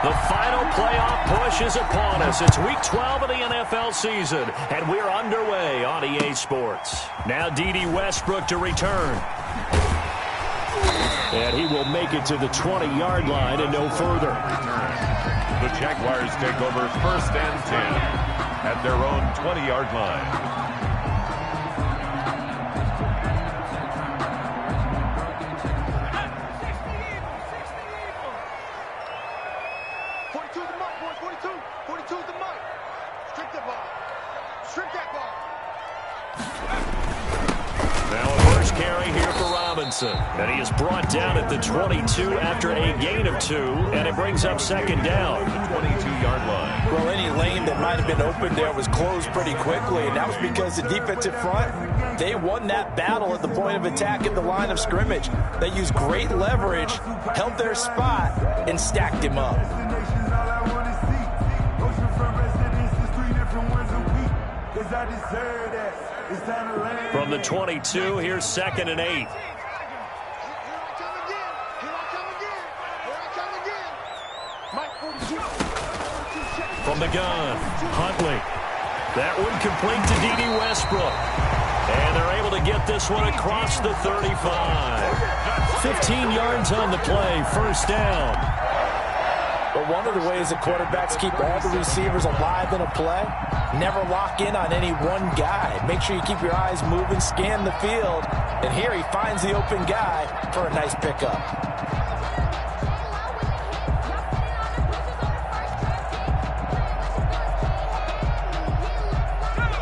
The final playoff push is upon us. It's Week 12 of the NFL season, and we're underway on EA Sports. Now D.D. Westbrook to return. And he will make it to the 20-yard line and no further. The Jaguars take over 1st and 10 at their own 20-yard line. And he is brought down at the 22 after a gain of 2, and it brings up 2nd down. 22-yard line. Well, any lane that might have been open there was closed pretty quickly, and that was because the defensive front, they won that battle at the point of attack at the line of scrimmage. They used great leverage, held their spot, and stacked him up. From the 22, here's 2nd and 8. From the gun, Huntley. That one complete to D.D. Westbrook. And they're able to get this one across the 35. 15 yards on the play, 1st down. But one of the ways that quarterbacks keep all the receivers alive in a play, never lock in on any one guy. Make sure you keep your eyes moving, scan the field. And here he finds the open guy for a nice pickup.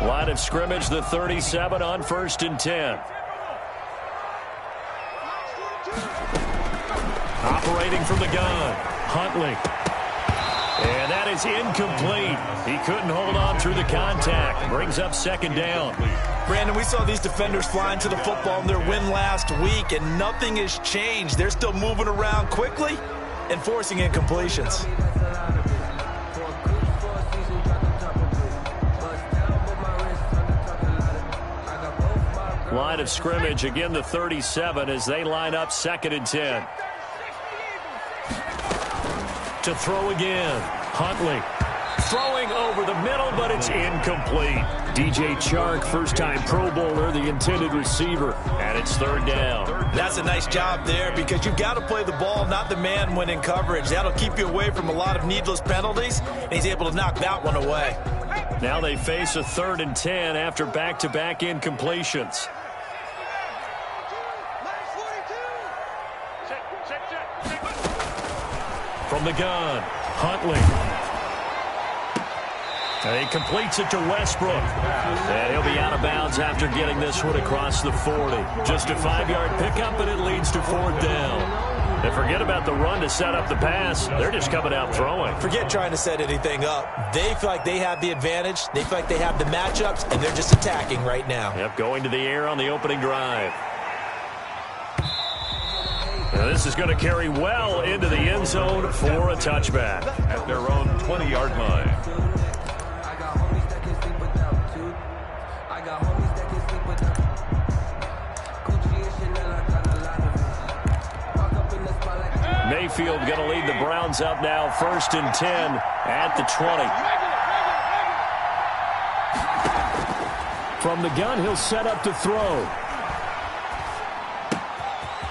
Line of scrimmage, the 37 on 1st and 10. Operating from the gun, Huntley. And that is incomplete. He couldn't hold on through the contact. Brings up 2nd down. Brandon, we saw these defenders flying to the football in their win last week, and nothing has changed. They're still moving around quickly and forcing incompletions. Line of scrimmage, again the 37 as they line up 2nd and 10. To throw again, Huntley. Throwing over the middle, but it's incomplete. DJ Chark, first-time Pro Bowler, the intended receiver, and it's 3rd down. That's a nice job there because you've got to play the ball, not the man when in coverage. That'll keep you away from a lot of needless penalties, and he's able to knock that one away. Now they face a 3rd and 10 after back-to-back incompletions. From the gun, Huntley. And he completes it to Westbrook. And he'll be out of bounds after getting this one across the 40. Just a 5-yard pickup, and it leads to 4th down. And forget about the run to set up the pass. They're just coming out throwing. Forget trying to set anything up. They feel like they have the advantage. They feel like they have the matchups, and they're just attacking right now. Yep, going to the air on the opening drive. Now this is going to carry well into the end zone for a touchback. At their own 20-yard line. Mayfield going to lead the Browns up now, 1st and 10 at the 20. From the gun, he'll set up to throw.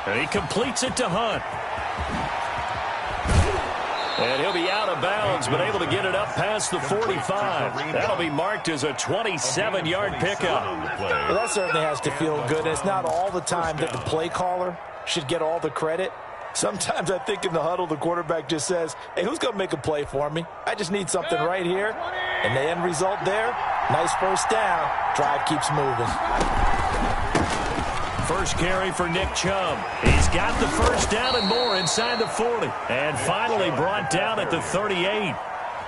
And he completes it to Hunt. And he'll be out of bounds, but able to get it up past the 45. That'll be marked as a 27-yard pickup. Well, that certainly has to feel good. It's not all the time that the play caller should get all the credit. Sometimes I think in the huddle, the quarterback just says, hey, who's going to make a play for me? I just need something right here. And the end result there, nice 1st down. Drive keeps moving. First carry for Nick Chubb. He's got the 1st down and more inside the 40. And finally brought down at the 38.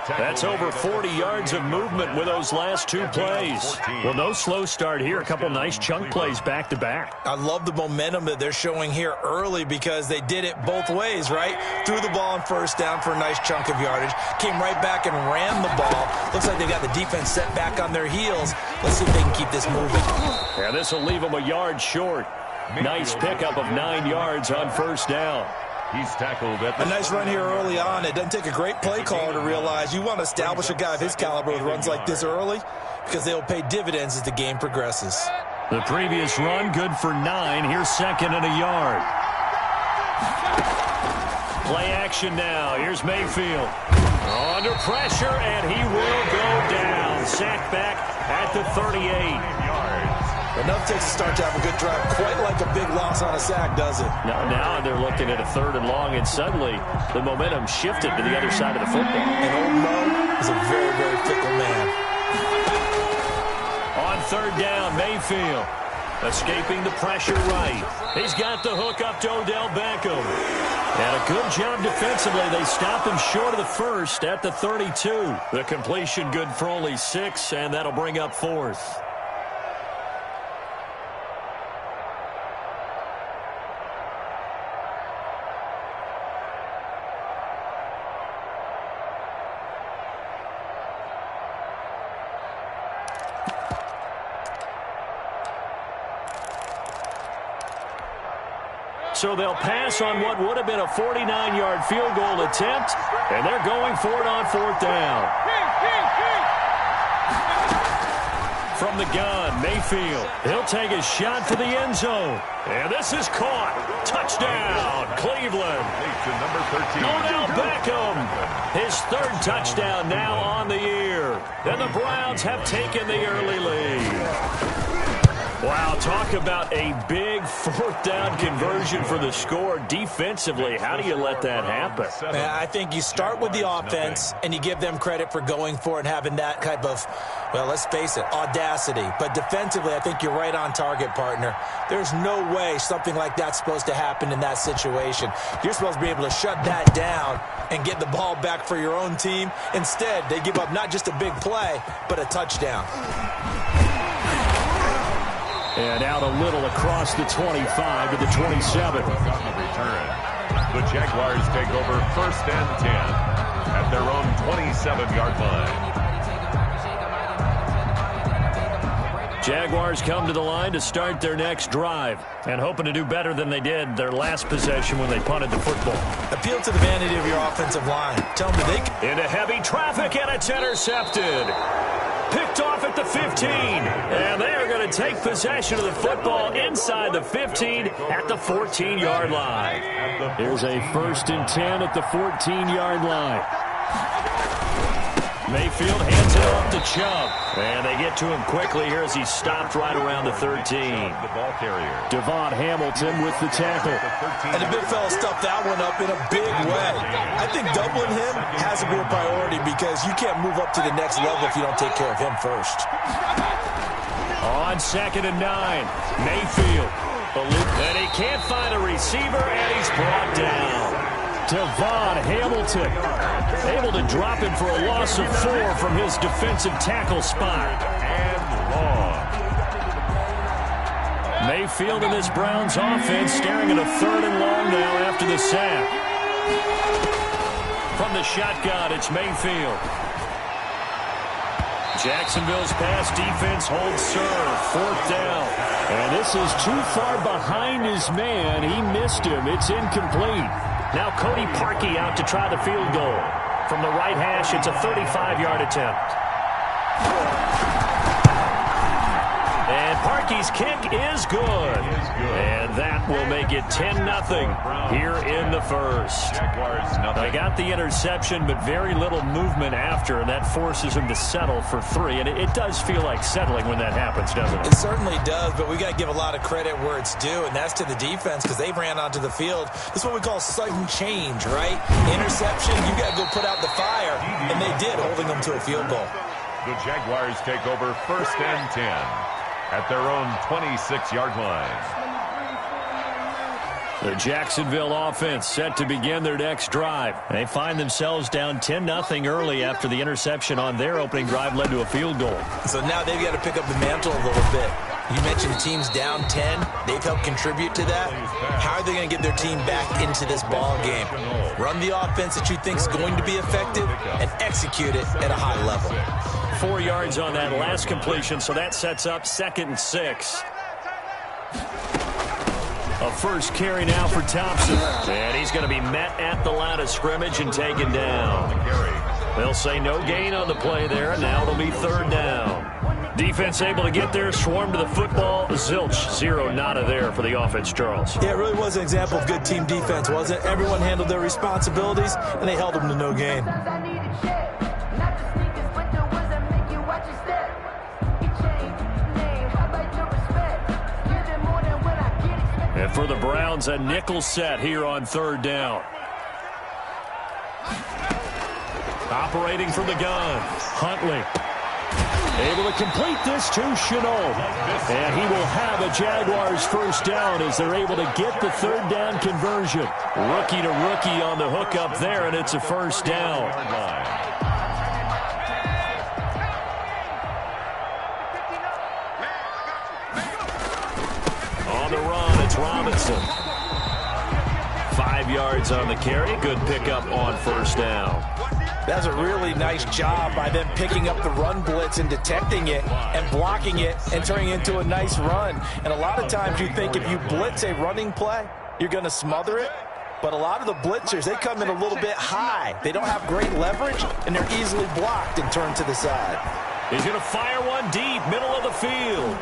That's over 40 yards of movement with those last 2 plays. Well, no slow start here. A couple nice chunk plays back-to-back. I love the momentum that they're showing here early because they did it both ways, right? Threw the ball on 1st down for a nice chunk of yardage. Came right back and ran the ball. Looks like they got the defense set back on their heels. Let's see if they can keep this moving. Yeah, this will leave them a yard short. Nice pickup of 9 yards on 1st down. He's tackled at the... A nice run here early on. It doesn't take a great play caller to realize you want to establish a guy of his caliber with runs like this early because they'll pay dividends as the game progresses. The previous run, good for 9. Here's second and a yard. Play action now. Here's Mayfield. Under pressure, and he will go down. Sacked back at the 38. Enough takes to start to have a good drive. Quite like a big loss on a sack, does it? Now they're looking at a 3rd and long, and suddenly the momentum shifted to the other side of the football. And old Mo is a very, very fickle man. On 3rd down, Mayfield escaping the pressure right. He's got the hook up to Odell Beckham. And a good job defensively. They stop him short of the 1st at the 32. The completion good for only 6, and that'll bring up 4th. So they'll pass on what would have been a 49-yard field goal attempt, and they're going for it on 4th down. From the gun, Mayfield. He'll take a shot for the end zone. And this is caught. Touchdown, Cleveland. Odell Beckham. His 3rd touchdown now on the year. And the Browns have taken the early lead. Wow, talk about a big 4th down conversion for the score. Defensively, how do you let that happen? Man, I think you start with the offense, and you give them credit for going for it and having that type of, well, let's face it, audacity. But defensively, I think you're right on target, partner. There's no way something like that's supposed to happen in that situation. You're supposed to be able to shut that down and get the ball back for your own team. Instead, they give up not just a big play, but a touchdown. And out a little across the 25 to the 27. On the return, the Jaguars take over 1st and 10 at their own 27-yard line. Jaguars come to the line to start their next drive and hoping to do better than they did their last possession when they punted the football. Appeal to the vanity of your offensive line. Tell them that they can... Into heavy traffic, and it's intercepted. Picked off at the 15, and they are going to take possession of the football inside the 15 at the 14-yard line. Here's a 1st and 10 at the 14-yard line. Mayfield hands it off to Chubb, and they get to him quickly here as he's stopped right around the 13. The ball carrier. Devon Hamilton with the tackle. And the big fella stuffed that one up in a big way. I think doubling him has to be a priority because you can't move up to the next level if you don't take care of him first. On 2nd and 9, Mayfield. And he can't find a receiver, and he's brought down. Devon Hamilton able to drop him for a loss of 4 from his defensive tackle spot. And long. Mayfield in this Browns offense staring at a 3rd and long now after the sack. From the shotgun, it's Mayfield. Jacksonville's pass defense holds serve. 4th down. And this is too far behind his man. He missed him. It's incomplete. Now Cody Parkey out to try the field goal. From the right hash, it's a 35-yard attempt. And Parkey's kick is good. And that will make it 10-0 here in the 1st. They got the interception, but very little movement after, and that forces him to settle for 3. And it does feel like settling when that happens, doesn't it? It certainly does, but we got to give a lot of credit where it's due, and that's to the defense because they ran onto the field. This is what we call sudden change, right? Interception, you got to go put out the fire, and they did, holding them to a field goal. The Jaguars take over 1st and 10 at their own 26-yard line. The Jacksonville offense set to begin their next drive. They find themselves down 10-0 early after the interception on their opening drive led to a field goal. So now they've got to pick up the mantle a little bit. You mentioned teams down 10. They've helped contribute to that. How are they going to get their team back into this ball game? Run the offense that you think is going to be effective and execute it at a high level. 4 yards on that last completion, so that sets up 2nd and 6. A first carry now for Thompson. And he's going to be met at the line of scrimmage and taken down. They'll say no gain on the play there, and now it'll be third down. Defense able to get there, swarm to the football. Zilch, zero nada there for the offense, Charles. Yeah, it really was an example of good team defense, wasn't it? Everyone handled their responsibilities, and they held them to no gain. And for the Browns, a nickel set here on third down. Operating from the gun, Huntley. Able to complete this to Chenault. And he will have a Jaguars first down as they're able to get the third down conversion. Rookie to rookie on the hook up there, and it's a first down. On the run, it's Robinson. 5 yards on the carry. Good pickup on first down. That's a really nice job by them picking up the run blitz and detecting it and blocking it and turning it into a nice run. And a lot of times you think if you blitz a running play, you're going to smother it. But a lot of the blitzers, they come in a little bit high. They don't have great leverage, and they're easily blocked and turned to the side. He's going to fire one deep, middle of the field.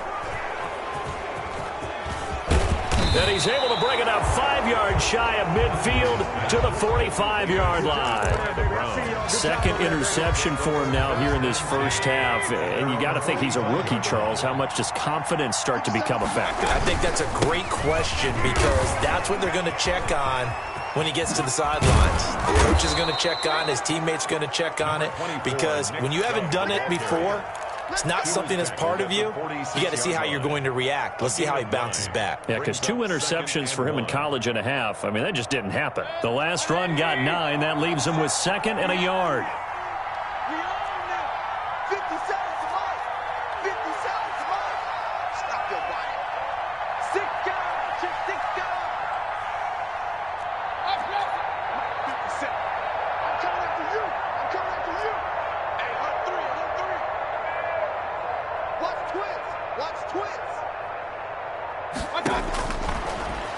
And he's able to bring it up 5 yards shy of midfield to the 45-yard line. Second interception for him now here in this first half. And you got to think he's a rookie, Charles. How much does confidence start to become a factor? I think that's a great question because that's what they're going to check on when he gets to the sidelines. The coach is going to check on, his teammates going to check on it, because when you haven't done it before, it's not something that's part of you. You got to see how you're going to react. Let's see how he bounces back. Yeah, because 2 interceptions for him in college and a half. I mean, that just didn't happen. The last run got 9. That leaves him with 2nd and a yard.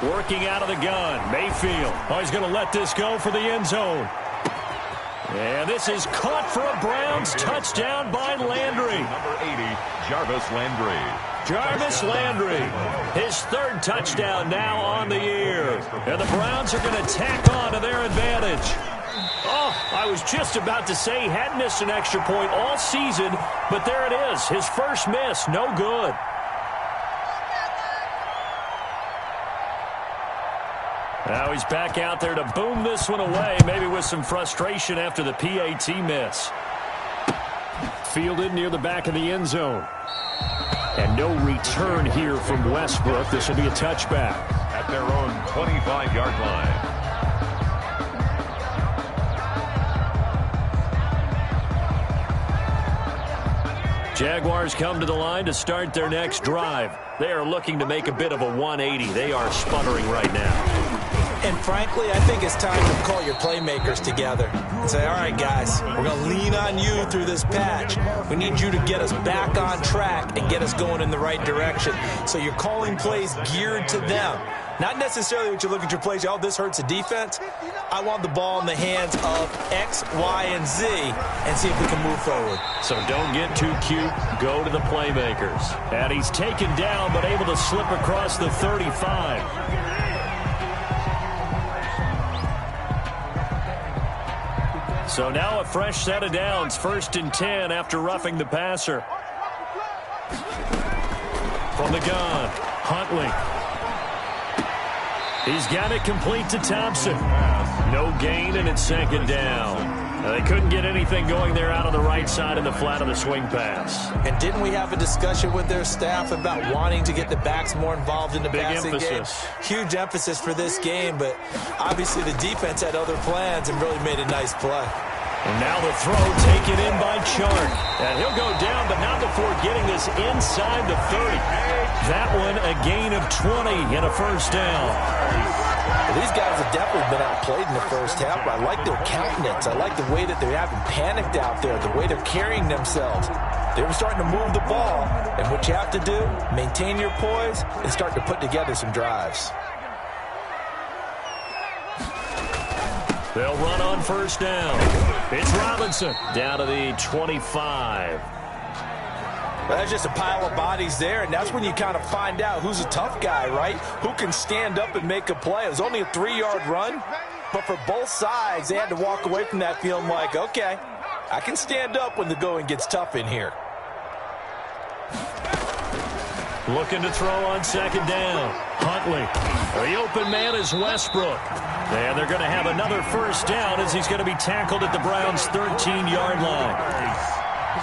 Working out of the gun, Mayfield. Oh, he's going to let this go for the end zone. And this is caught for a Browns touchdown by Landry. Number 80, Jarvis Landry. Jarvis Landry, his 3rd touchdown now on the year. And the Browns are going to tack on to their advantage. Oh, I was just about to say he hadn't missed an extra point all season, but there it is, his first miss, no good. Now he's back out there to boom this one away, maybe with some frustration after the PAT miss. Fielded near the back of the end zone. And no return here from Westbrook. This will be a touchback. At their own 25-yard line. Jaguars come to the line to start their next drive. They are looking to make a bit of a 180. They are sputtering right now. And frankly, I think it's time to call your playmakers together and say, all right, guys, we're going to lean on you through this patch. We need you to get us back on track and get us going in the right direction. So you're calling plays geared to them. Not necessarily what you look at your plays, oh, this hurts the defense. I want the ball in the hands of X, Y, and Z and see if we can move forward. So don't get too cute. Go to the playmakers. And he's taken down but able to slip across the 35. So now a fresh set of downs, 1st and 10 after roughing the passer. From the gun, Huntley. He's got it complete to Thompson. No gain, and it's 2nd down. Now, they couldn't get anything going there out on the right side in the flat of the swing pass. And didn't we have a discussion with their staff about wanting to get the backs more involved in the passing game? Huge emphasis for this game, but obviously the defense had other plans and really made a nice play. And now the throw taken in by Chark. And he'll go down, but not before getting this inside the 30. That one a gain of 20 and a first down. Well, these guys have definitely been outplayed in the first half, but I like their countenance. I like the way that they haven't panicked out there, the way they're carrying themselves. They were starting to move the ball, and what you have to do, maintain your poise and start to put together some drives. They'll run on first down. It's Robinson down to the 25. That's just a pile of bodies there, and that's when you kind of find out who's a tough guy, right? Who can stand up and make a play. It was only a 3-yard run, but for both sides, they had to walk away from that feeling like, okay, I can stand up when the going gets tough in here. Looking to throw on second down. Huntley. The open man is Westbrook. And they're going to have another first down as he's going to be tackled at the Browns' 13-yard line.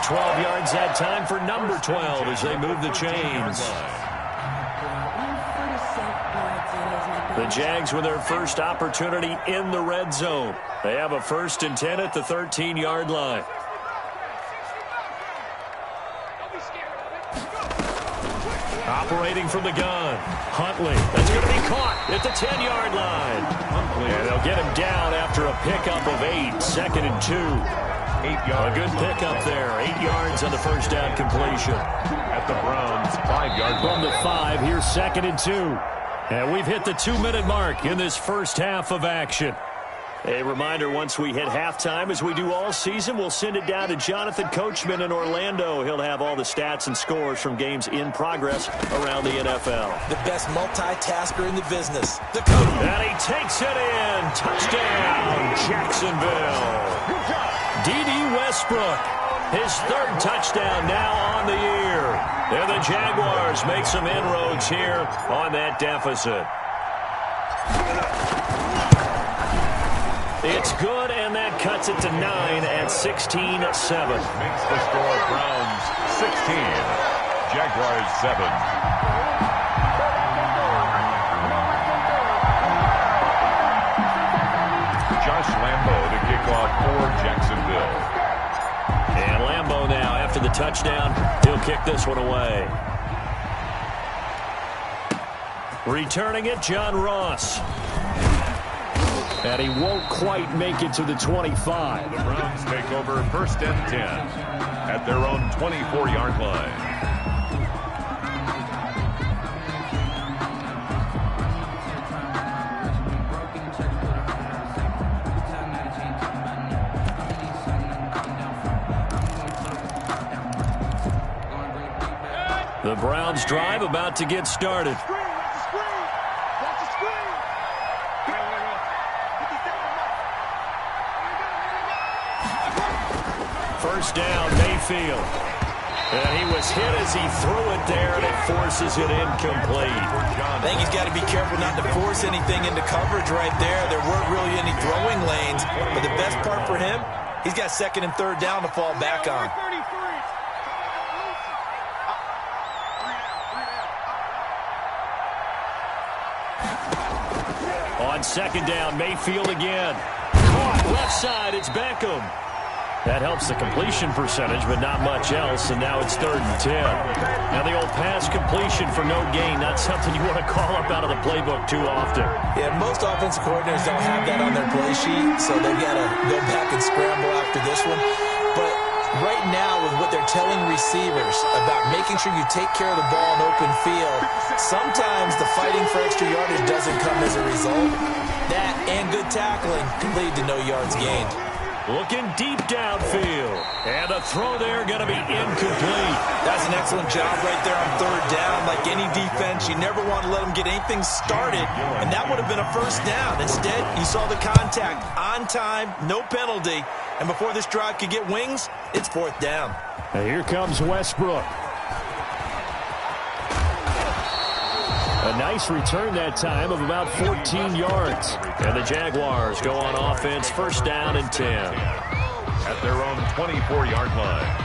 12 yards that time for number 12 as they move the chains. The Jags with their first opportunity in the red zone. They have a 1st and 10 at the 13-yard line. Operating from the gun. Huntley. That's going to be caught at the 10-yard line. And they'll get him down after a pickup of 8. 2nd and 2. 8 yards. A good pickup there. 8 yards on the first down completion. At the Browns' 5-yard From the 5, here's 2nd and 2. And we've hit the 2-minute mark in this first half of action. A reminder, once we hit halftime, as we do all season, we'll send it down to Jonathan Coachman in Orlando. He'll have all the stats and scores from games in progress around the NFL. The best multitasker in the business. The coach. And he takes it in. Touchdown, Jacksonville. D.D. Westbrook, his 3rd touchdown now on the year. And the Jaguars make some inroads here on that deficit. It's good, and that cuts it to 9 at 16-7. Makes the score Browns 16, Jaguars 7. Josh Lambo to kick off for Jacksonville. And Lambo now, after the touchdown, he'll kick this one away. Returning it, John Ross. And he won't quite make it to the 25. The Browns take over 1st and 10 at their own 24-yard line. The Browns drive about to get started. First down, Mayfield. And he was hit as he threw it there, and it forces it incomplete. I think he's got to be careful not to force anything into coverage right there. There weren't really any throwing lanes, but the best part for him, he's got 2nd and 3rd down to fall back on. On 2nd down, Mayfield again. Caught left side, it's Beckham. That helps the completion percentage, but not much else, and now it's 3rd and 10. Now the old pass completion for no gain, not something you want to call up out of the playbook too often. Yeah, most offensive coordinators don't have that on their play sheet, so they've got to go back and scramble after this one. But right now, with what they're telling receivers about making sure you take care of the ball in open field, sometimes the fighting for extra yardage doesn't come as a result. That and good tackling can lead to no yards gained. Looking deep downfield. And a throw there going to be incomplete. That's an excellent job right there on 3rd down. Like any defense, you never want to let them get anything started, and that would have been a first down. Instead, you saw the contact on time, no penalty, and before this drive could get wings, it's 4th down. And here comes Westbrook. A nice return that time of about 14 yards. And the Jaguars go on offense, 1st down and 10. At their own 24-yard line.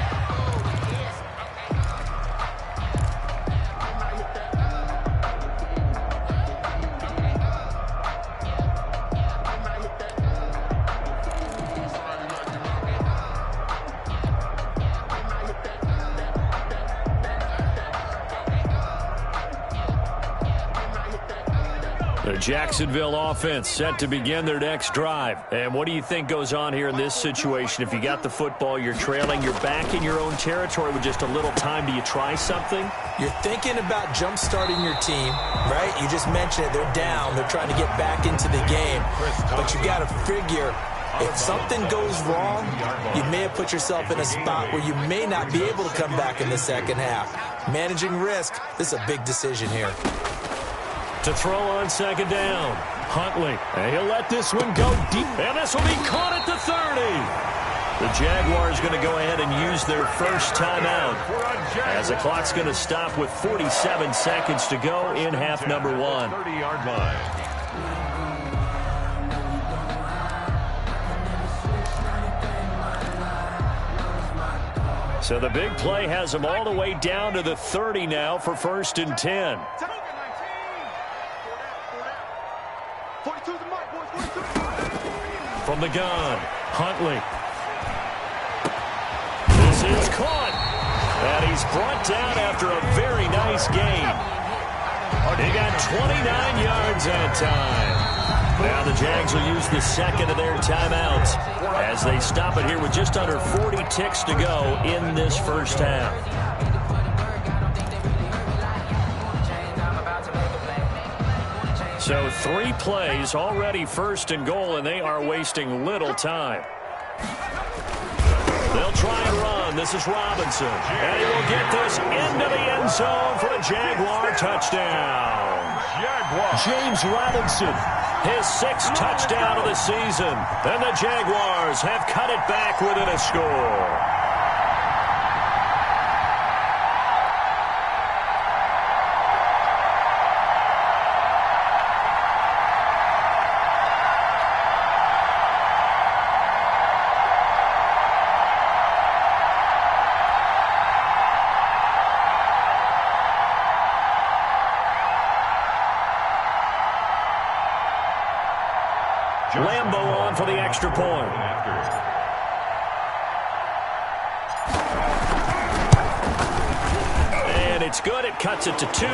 The Jacksonville offense set to begin their next drive. And what do you think goes on here in this situation? If you got the football, you're trailing, you're back in your own territory with just a little time. Do you try something? You're thinking about jump-starting your team, right? You just mentioned it. They're down. They're trying to get back into the game. But you got to figure, if something goes wrong, you may have put yourself in a spot where you may not be able to come back in the second half. Managing risk, this is a big decision here. To throw on second down, Huntley. And he'll let this one go deep. And this will be caught at the 30. The Jaguars going to go ahead and use their first timeout as the clock's going to stop with 47 seconds to go in half number one. 30-yard line. So the big play has them all the way down to the 30 now for 1st and 10. From the gun, Huntley. This is caught. And he's brought down after a very nice gain. He got 29 yards that time. Now the Jags will use the second of their timeouts as they stop it here with just under 40 ticks to go in this first half. So 3 plays, already 1st and goal, and they are wasting little time. They'll try and run. This is Robinson. And he will get this into the end zone for a Jaguar touchdown. James Robinson, his 6th touchdown of the season. And the Jaguars have cut it back within a score. Lambo on for the extra point. And it's good. It cuts it to 2.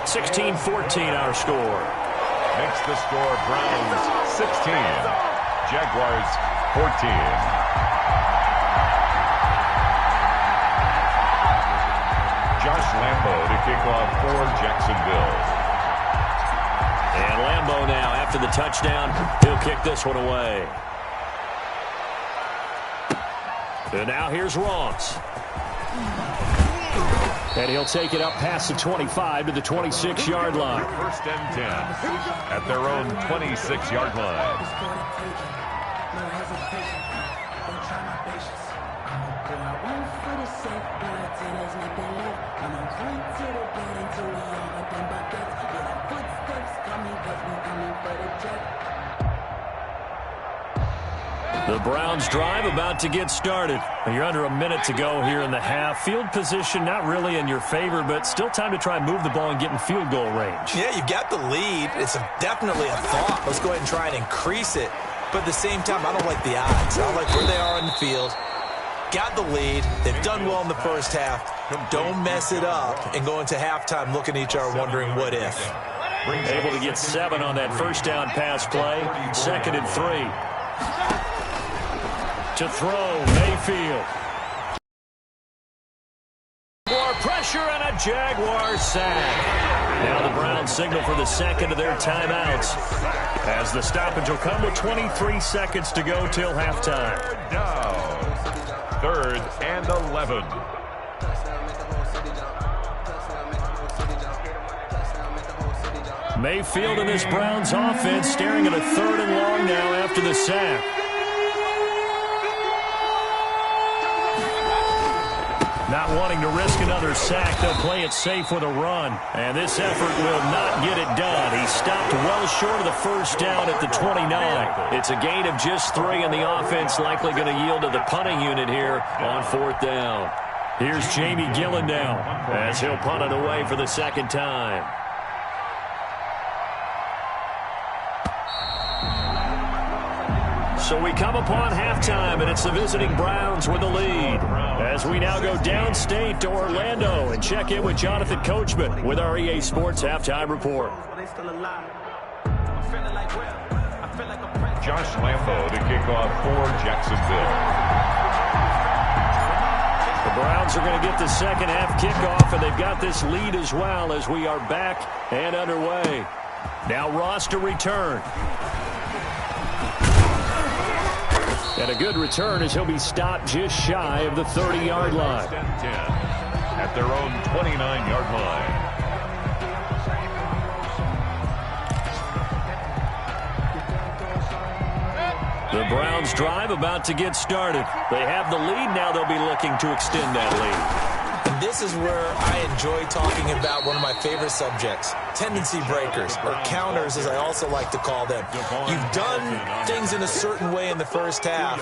16-14 our score. Makes the score Browns 16. Jaguars 14. Josh Lambo to kick off for Jacksonville. And Lambo now, after the touchdown, he'll kick this one away. And now here's Ross. And he'll take it up past the 25 to the 26-yard line. 1st and 10 at their own 26-yard line. The Browns drive about to get started. You're under a minute to go here in the half. Field position not really in your favor, but still time to try and move the ball and get in field goal range. Yeah, you've got the lead. It's definitely a thought. Let's go ahead and try and increase it. But at the same time, I don't like the odds. I don't like where they are in the field. Got the lead. They've done well in the first half. Don't mess it up and go into halftime looking at each other wondering what if. Able to get 7 on that first down pass play. 2nd and 3. To throw, Mayfield. More pressure and a Jaguar sack. Now the Browns signal for the second of their timeouts as the stoppage will come with 23 seconds to go till halftime. 3rd and 11. Mayfield and this Browns offense staring at a 3rd and long now after the sack. Not wanting to risk another sack, they'll play it safe with a run. And this effort will not get it done. He stopped well short of the first down at the 29. It's a gain of just 3, and the offense likely going to yield to the punting unit here on 4th down. Here's Jamie Gillen now as he'll punt it away for the second time. So we come upon halftime, and it's the visiting Browns with the lead. As we now go downstate to Orlando and check in with Jonathan Coachman with our EA Sports Halftime Report. Josh Lambo to kick off for Jacksonville. The Browns are going to get the second half kickoff, and they've got this lead as well as we are back and underway. Now Ross to return. And a good return as he'll be stopped just shy of the 30-yard line. 10 at their own 29-yard line. The Browns drive about to get started. They have the lead. Now they'll be looking to extend that lead. And this is where I enjoy talking about one of my favorite subjects, tendency breakers, or counters as I also like to call them. You've done things in a certain way in the first half,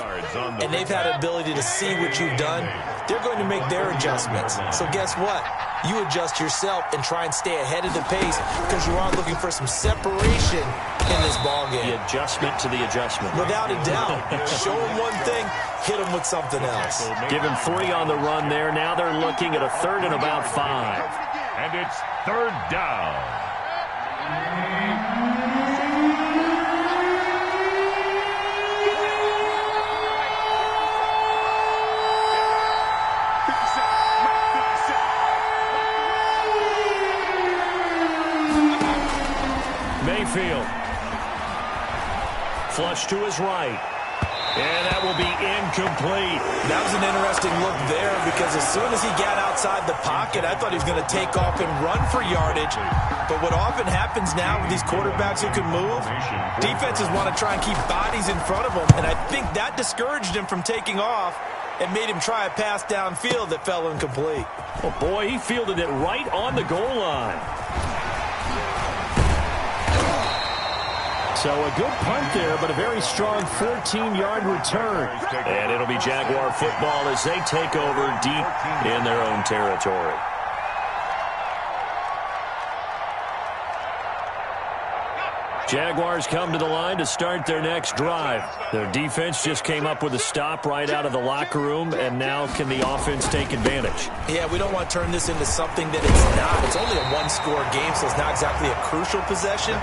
and they've had an ability to see what you've done. They're going to make their adjustments. So guess what? You adjust yourself and try and stay ahead of the pace because you are looking for some separation in this ballgame. The adjustment to the adjustment. Without a doubt. Show them one thing, hit them with something else. Give him 3 on the run there. Now they're looking at a third and about 5. And it's third down. Mayfield. Flush to his right. And that will be incomplete. That was an interesting look there because as soon as he got outside the pocket, I thought he was going to take off and run for yardage. But what often happens now with these quarterbacks who can move, defenses want to try and keep bodies in front of them. And I think that discouraged him from taking off and made him try a pass downfield that fell incomplete. Oh, boy, he fielded it right on the goal line. So a good punt there, but a very strong 14-yard return. And it'll be Jaguar football as they take over deep in their own territory. Jaguars come to the line to start their next drive. Their defense just came up with a stop right out of the locker room, and now can the offense take advantage? Yeah, we don't want to turn this into something that it's not. It's only a one-score game, so it's not exactly a crucial possession.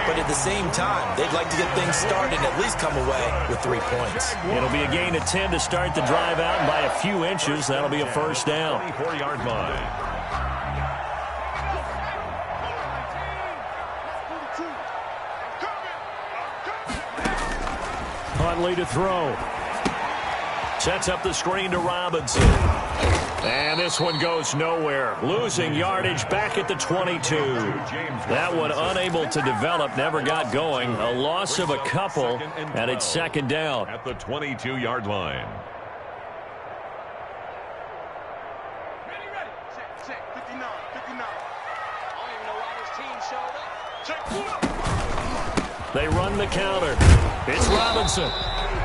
But at the same time, they'd like to get things started and at least come away with 3 points. It'll be a gain of 10 to start the drive out, and by a few inches, that'll be a first down. 24-yard line. Huntley to throw. Sets up the screen to Robinson. And this one goes nowhere. Losing yardage back at the 22. That one unable to develop, never got going. A loss of a couple, and it's second down. At the 22-yard line. They run the counter. It's Robinson.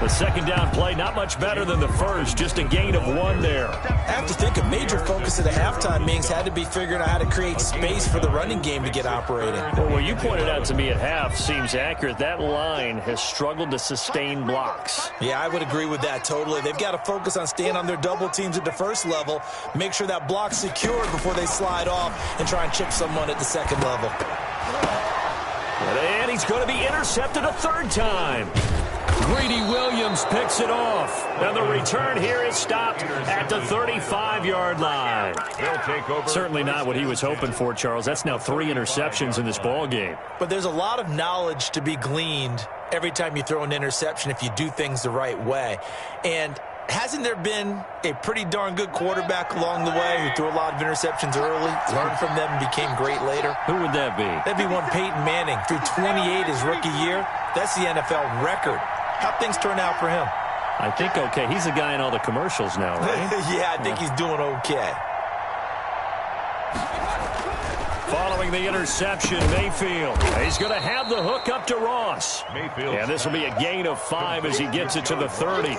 The second down play, not much better than the first, just a gain of 1 there. I have to think a major focus of the halftime meetings had to be figuring out how to create space for the running game to get operating. Well, what you pointed out to me at half seems accurate. That line has struggled to sustain blocks. Yeah, I would agree with that totally. They've got to focus on staying on their double teams at the first level, make sure that block's secured before they slide off and try and chip someone at the second level. And he's going to be intercepted a third time. Greedy Williams picks it off. And the return here is stopped at the 35-yard line. They'll take over. Certainly not what he was hoping for, Charles. That's now 3 interceptions in this ball game. But there's a lot of knowledge to be gleaned every time you throw an interception if you do things the right way. And hasn't there been a pretty darn good quarterback along the way who threw a lot of interceptions early, learned from them, and became great later? Who would that be? That'd be one Peyton Manning. Threw 28 his rookie year. That's the NFL record. How'd things turn out for him? I think okay. He's the guy in all the commercials now, right? Yeah, I think he's doing okay. Following the interception, Mayfield. He's going to have the hook up to Ross. Mayfield. And this will be a gain of 5 as he gets it to the 30.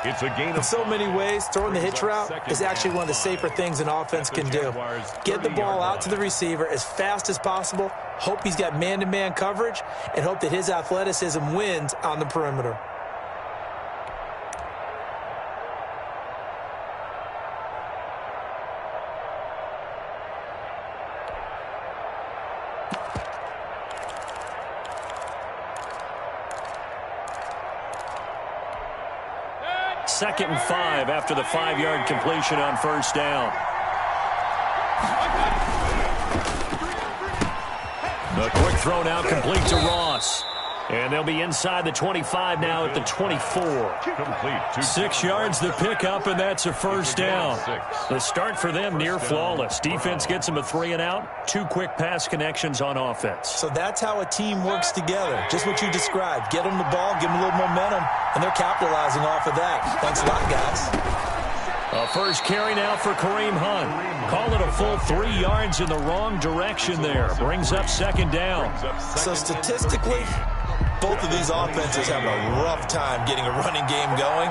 It's a gain of in so many ways, throwing the hitch route is actually one of the safer things an offense can do. Get the ball out to the receiver as fast as possible, hope he's got man-to-man coverage, and hope that his athleticism wins on the perimeter. 2nd and 5 after the 5-yard completion on first down. The quick throw now complete to Ross. And they'll be inside the 25 now at the 24. 6 yards the pickup, and that's a first down. The start for them near flawless. Defense gets them a 3-and-out. 2 quick pass connections on offense. So that's how a team works together. Just what you described. Get them the ball, give them a little momentum, and they're capitalizing off of that. Thanks a lot, guys. A first carry now for Kareem Hunt. Call it a full 3 yards in the wrong direction there. Brings up 2nd down. So statistically, both of these offenses have a rough time getting a running game going.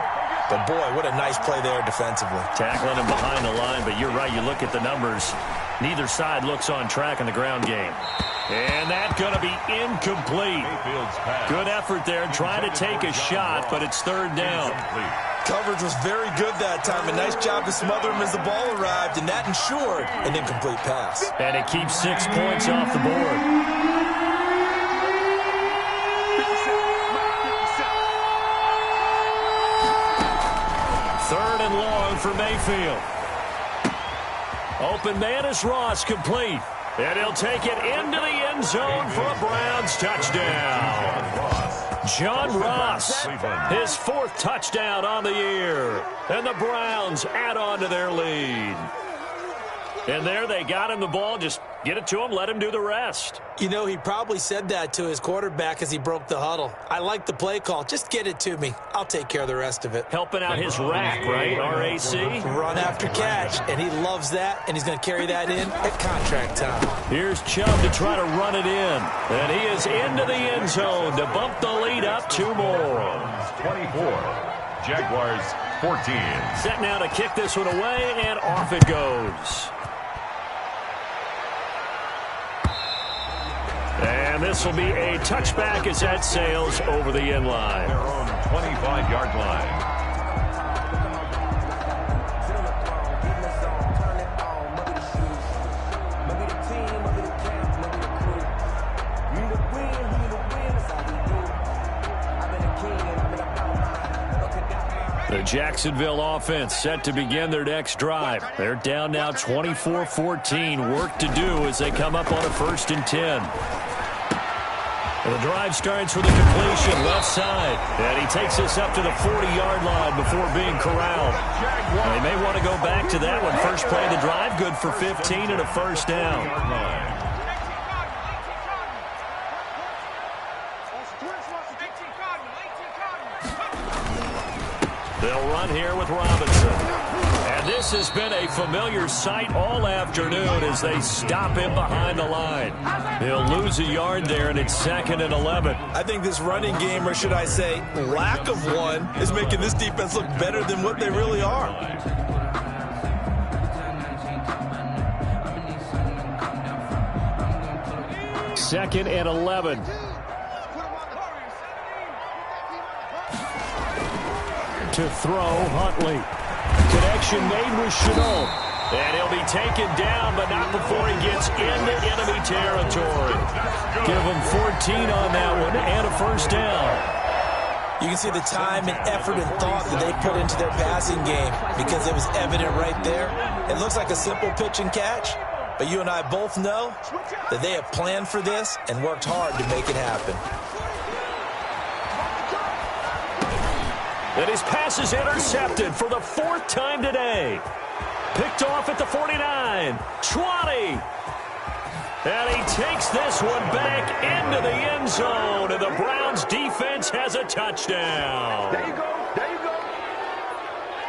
But, boy, what a nice play there defensively. Tackling him behind the line, but you're right. You look at the numbers. Neither side looks on track in the ground game. And that's going to be incomplete. Good effort there, trying to take a shot, but it's 3rd down. Coverage was very good that time. A nice job to smother him as the ball arrived, and that ensured an incomplete pass. And it keeps 6 points off the board. Third and long for Mayfield. Open man is Ross, complete. And he'll take it into the end zone for a Browns touchdown. John Ross, his 4th touchdown on the year. And the Browns add on to their lead. And there they got him the ball. Just get it to him, let him do the rest. You know, he probably said that to his quarterback as he broke the huddle. I like the play call. Just get it to me. I'll take care of the rest of it. Helping out his rack, right? RAC. Run after catch, and he loves that, and he's going to carry that in at contract time. Here's Chubb to try to run it in. And he is into the end zone to bump the lead up 2 more. 24. Jaguars 14. Set now to kick this one away, and off it goes. And this will be a touchback as that sails over the end line. Their own 25-yard line. The Jacksonville offense set to begin their next drive. They're down now 24-14. Work to do as they come up on a 1st and 10. The drive starts with a completion left side. And he takes us up to the 40-yard line before being corralled. They may want to go back to that one. First play of the drive, good for 15 and a first down. They'll run here with Robinson. And this has been a familiar sight all afternoon as they stop him behind the line. He'll lose a yard there, and it's 2nd and 11. I think this running game, or should I say lack of one, is making this defense look better than what they really are. Second and 11. To throw, Huntley. Connection made with Chenault. And he'll be taken down, but not before he gets into enemy territory. Give him 14 on that one and a first down. You can see the time and effort and thought that they put into their passing game because it was evident right there. It looks like a simple pitch and catch, but you and I both know that they have planned for this and worked hard to make it happen. And his pass is intercepted for the 4th time today. Picked off at the 49, 20. And he takes this one back into the end zone, and the Browns defense has a touchdown. There you go. There you go.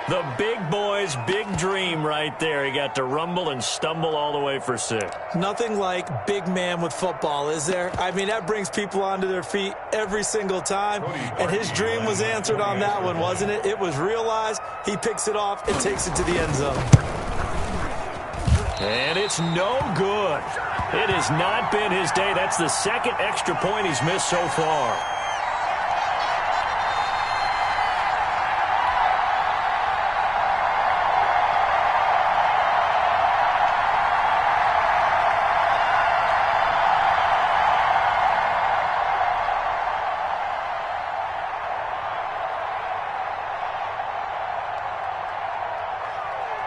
The big boy's big dream right there. He got to rumble and stumble all the way for 6. Nothing like big man with football, is there? I mean, that brings people onto their feet every single time. And his dream was answered on that one, wasn't it? It was realized. He picks it off and takes it to the end zone. And it's no good. It has not been his day. That's the 2nd extra point he's missed so far.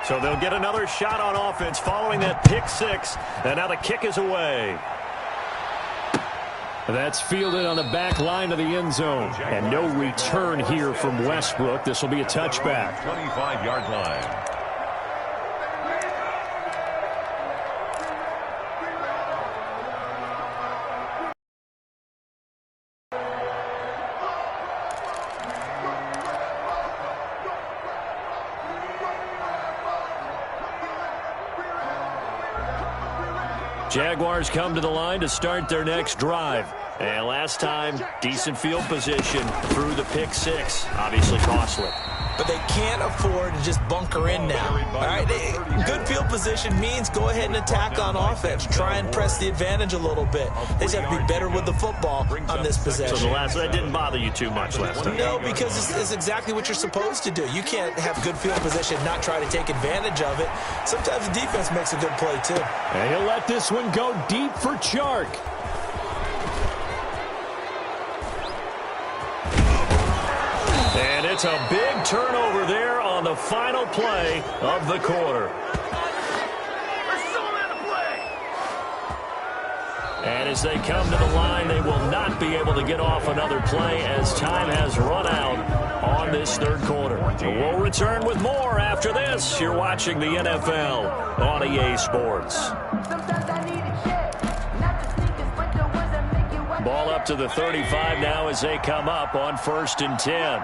So they'll get another shot on offense following that pick six. And now the kick is away. That's fielded on the back line of the end zone. And no return here from Westbrook. This will be a touchback. 25-yard line. Jaguars come to the line to start their next drive. And last time, decent field position through the pick six. Obviously costly. But they can't afford to just bunker in now. All right, good field position means go ahead and attack on offense. Try and press the advantage a little bit. They just have to be better with the football on this possession. So that didn't bother you too much last time? No, because it's exactly what you're supposed to do. You can't have good field position, not try to take advantage of it. Sometimes the defense makes a good play, too. And he'll let this one go deep for Chark. And it's a big turnover there on the final play of the quarter. And as they come to the line, they will not be able to get off another play as time has run out on this third quarter. We'll return with more after this. You're watching the NFL on EA Sports. Ball up to the 35 now as they come up on 1st and 10.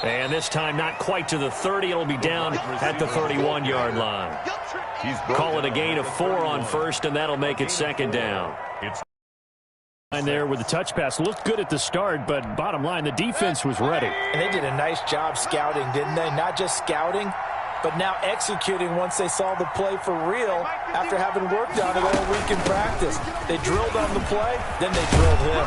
And this time not quite to the 30. It'll be down at the 31-yard line. Call it a gain of 4 on first, and that'll make it 2nd down. And there with the touch pass. Looked good at the start, but bottom line, the defense was ready. And they did a nice job scouting, didn't they? Not just scouting, but now executing once they saw the play for real after having worked on it all week in practice. They drilled on the play, then they drilled him.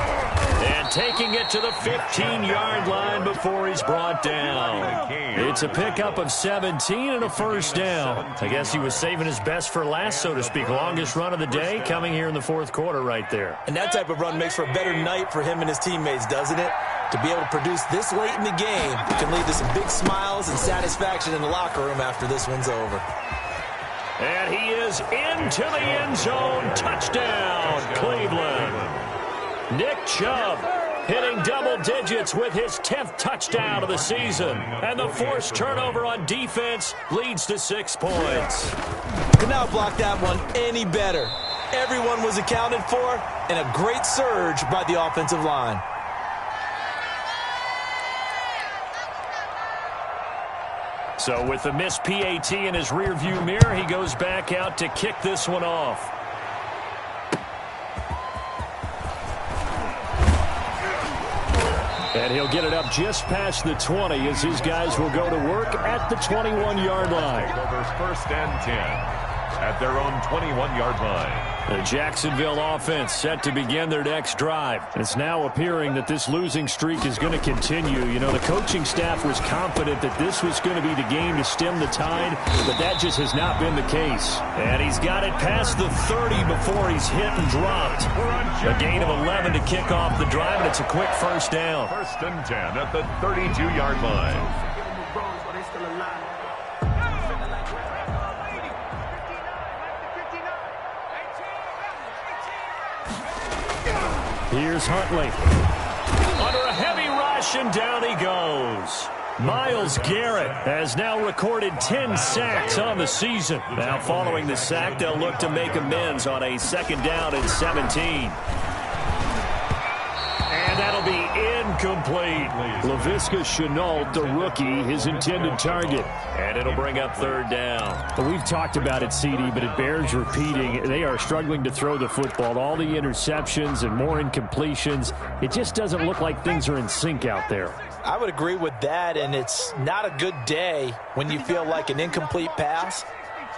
And taking it to the 15-yard line before he's brought down. It's a pickup of 17 and a first down. I guess he was saving his best for last, so to speak. Longest run of the day coming here in the fourth quarter right there. And that type of run makes for a better night for him and his teammates, doesn't it? To be able to produce this late in the game can lead to some big smiles and satisfaction in the locker room after this one's over. And he is into the end zone. Touchdown, Cleveland. Nick Chubb hitting double digits with his 10th touchdown of the season. And the forced turnover on defense leads to 6 points. Could not block that one any better. Everyone was accounted for, and a great surge by the offensive line. So with the missed PAT in his rearview mirror, he goes back out to kick this one off. And he'll get it up just past the 20 as his guys will go to work at the 21-yard line. Over 1st and 10 at their own 21-yard line. The Jacksonville offense set to begin their next drive. It's now appearing that this losing streak is going to continue. You know, the coaching staff was confident that this was going to be the game to stem the tide, but that just has not been the case. And he's got it past the 30 before he's hit and dropped. A gain of 11 to kick off the drive, and it's a quick first down. 1st and 10 at the 32-yard line. Here's Huntley. Under a heavy rush, and down he goes. Myles Garrett has now recorded 10 sacks on the season. Now following the sack, they'll look to make amends on a 2nd down and 17. And that'll be incomplete. Laviska Shenault, the rookie, his intended target. And it'll bring up 3rd down. Well, we've talked about it, CD, but it bears repeating. They are struggling to throw the football. All the interceptions and more incompletions. It just doesn't look like things are in sync out there. I would agree with that, and it's not a good day when you feel like an incomplete pass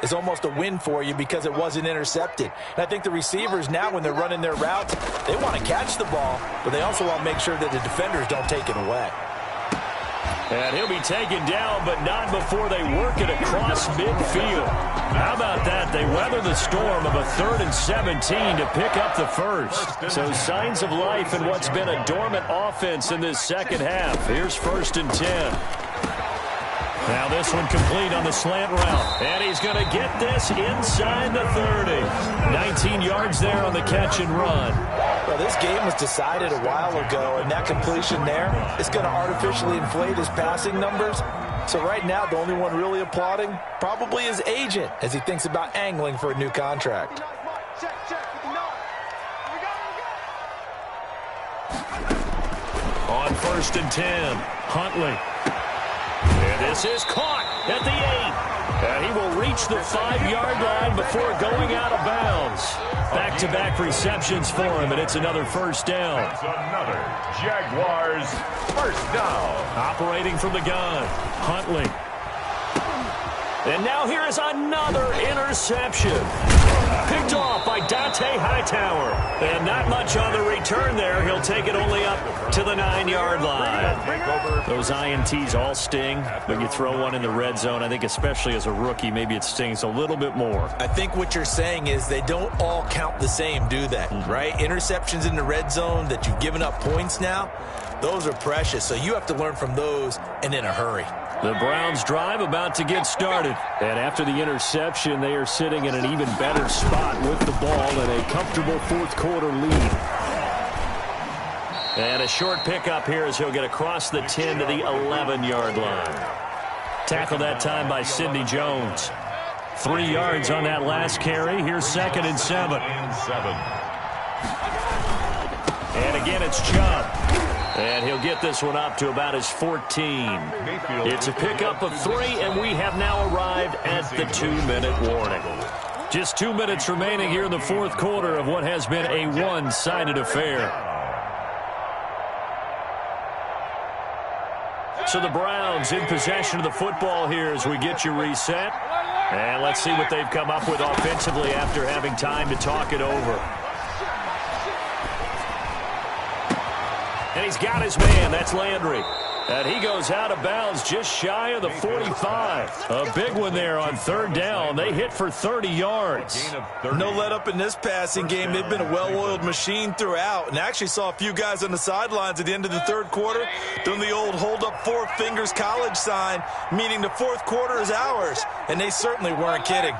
is almost a win for you because it wasn't intercepted. And I think the receivers now, when they're running their routes, they want to catch the ball, but they also want to make sure that the defenders don't take it away. And he'll be taken down, but not before they work it across midfield. How about that? They weather the storm of a 3rd and 17 to pick up the first. So signs of life in what's been a dormant offense in this second half. Here's 1st and 10. Now this one complete on the slant route. And he's going to get this inside the 30. 19 yards there on the catch and run. Well, this game was decided a while ago, and that completion there is going to artificially inflate his passing numbers. So right now, the only one really applauding probably his agent as he thinks about angling for a new contract. On 1st and 10, Huntley. And this is caught at the 8. And he will reach the 5-yard line before going out of bounds. Back-to-back receptions for him, and it's another first down. That's another Jaguars first down. Operating from the gun, Huntley. And now here is another interception. Picked off by Dante Hightower. And not much on the return there. He'll take it only up to the 9-yard line. Those INTs all sting. When you throw one in the red zone, I think especially as a rookie, maybe it stings a little bit more. I think what you're saying is they don't all count the same, do they? Right? Interceptions in the red zone that you've given up points now, those are precious. So you have to learn from those and in a hurry. The Browns drive about to get started. And after the interception, they are sitting in an even better spot with the ball in a comfortable 4th quarter lead. And a short pickup here as he'll get across the 10 to the 11-yard line. Tackled that time by Sidney Jones. 3 yards on that last carry. Here's 2nd and 7. And again, it's Chubb. And he'll get this one up to about his 14. It's a pickup of 3, and we have now arrived at the 2-minute warning. Just 2 minutes remaining here in the 4th quarter of what has been a one-sided affair. So the Browns in possession of the football here as we get you reset. And let's see what they've come up with offensively after having time to talk it over. And he's got his man. That's Landry. And he goes out of bounds just shy of the 45. A big one there on 3rd down. They hit for 30 yards. No let up in this passing game. They've been a well-oiled machine throughout. And I actually saw a few guys on the sidelines at the end of the 3rd quarter doing the old hold up 4 fingers college sign, meaning the 4th quarter is ours. And they certainly weren't kidding.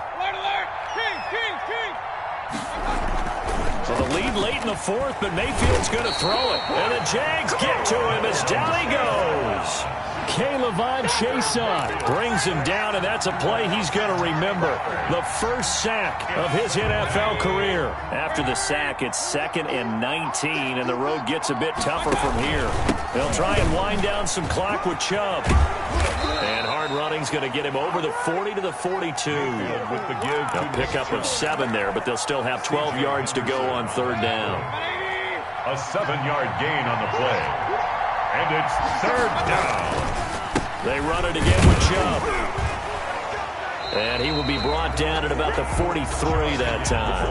So the lead late in the 4th, but Mayfield's going to throw it. And the Jags get to him as down he goes. K'Lavon Chaisson Brings him down, and that's a play he's going to remember. The first sack of his NFL career. After the sack, it's 2nd and 19, and the road gets a bit tougher from here. They'll try and wind down some clock with Chubb. And hard running's going to get him over the 40 to the 42. With the give, a pickup of 7 there, but they'll still have 12 yards to go on 3rd down. a 7-yard gain on the play. And it's 3rd down. They run it again with Chubb. And he will be brought down at about the 43 that time.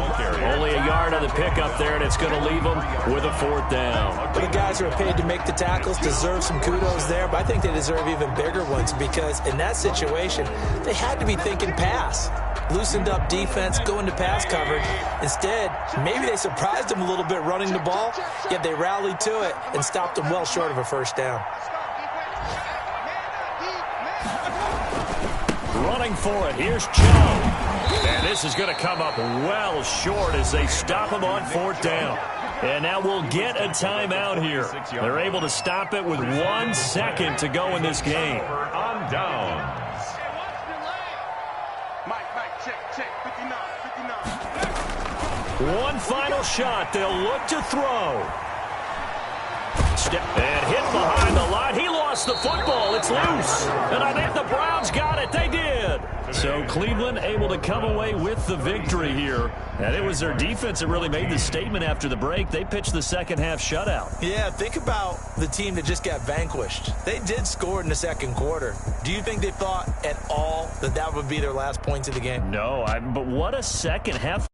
Only a yard on the pickup there, and it's going to leave him with a 4th down. The guys who are paid to make the tackles deserve some kudos there, but I think they deserve even bigger ones because in that situation, they had to be thinking pass. Loosened up defense, going to pass coverage. Instead, maybe they surprised him a little bit running the ball, yet they rallied to it and stopped him well short of a 1st down. Running for it, here's Chubb. And this is going to come up well short as they stop him on 4th down. And now we'll get a timeout here. They're able to stop it with 1 second to go in this game. On downs. One final shot. They'll look to throw. Step and hit behind the line. He lost the football. It's loose. And I think the Browns got it. They did. So Cleveland able to come away with the victory here. And it was their defense that really made the statement after the break. They pitched the second half shutout. Yeah, think about the team that just got vanquished. They did score in the 2nd quarter. Do you think they thought at all that that would be their last points of the game? No, but what a second half.